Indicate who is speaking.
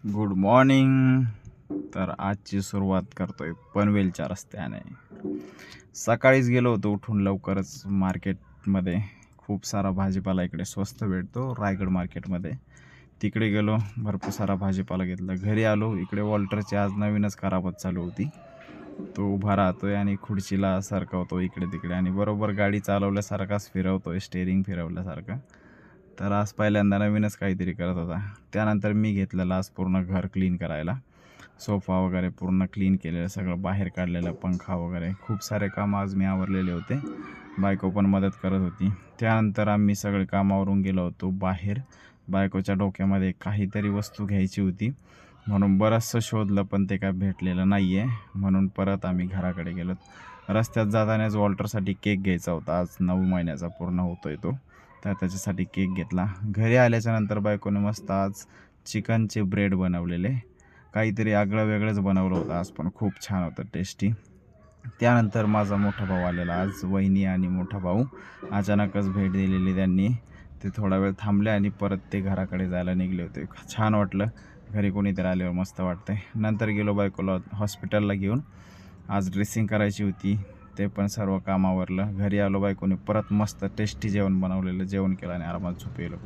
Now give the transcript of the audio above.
Speaker 1: Good morning. तर आजची सुरुवात करतोय पनवेलच्या रस्त्याने. सकाळीच गेलो होतो उठून लवकरच मार्केटमध्ये. खूप सारा भाजीपाला इकडे स्वस्त भेटतो रायगड मार्केटमध्ये. तिकडे गेलो, भरपूर सारा भाजीपाला घेतला. घरी आलो, इकडे वॉल्टरची आज नवीनच खराबत चालू होती. तो उभा राहतोय आणि खुर्चीला सरकवतो इकडे तिकडे आणि बरोबर गाडी चालवल्यासारखाच फिरवतोय, स्टेअरिंग फिरवल्यासारखं. तर आज पहिल्यांदा नवीनच काहीतरी करत होता. त्यानंतर मी घेतलेलं आज पूर्ण घर क्लीन करायला. सोफा वगैरे पूर्ण क्लीन केलेलं, सगळं बाहेर काढलेलं, पंखा वगैरे खूप सारे काम आज मी आवरलेले होते. बायको पण मदत करत होती. त्यानंतर आम्ही सगळे कामावरून गेलो होतो बाहेर. बायकोच्या डोक्यामध्ये काहीतरी वस्तू घ्यायची होती म्हणून बरंचसं शोधलं, पण ते काय भेटलेलं नाही आहे. म्हणून परत आम्ही घराकडे गेलो. रस्त्यात जातानाच वॉल्टरसाठी केक घ्यायचा होता. आज 9 महिन्याचा पूर्ण होतोय तो, तर त्याच्यासाठी केक घेतला. घरी आल्याच्यानंतर बायकोने मस्त आज चिकनचे ब्रेड बनवलेले. काहीतरी आगळं वेगळंच बनवलं होतं आज, पण खूप छान होतं, टेस्टी. त्यानंतर माझा मोठा भाऊ आलेला आज. वहिनी आणि मोठा भाऊ अचानकच भेट दिलेली त्यांनी. ते थोडा वेळ थांबले आणि परत ते घराकडे जायला निघले होते. छान वाटलं, घरी कोणीतरी आल्यावर मस्त वाटतंय. नंतर गेलो बायकोला हॉस्पिटलला घेऊन. आज ड्रेसिंग करायची होती, ते पण सर्व काम आवरलं. घरी आलो, बायकोने परत मस्त टेस्टी जेवण बनवलेलं जेवण केलं आणि आरामात झोपेलं.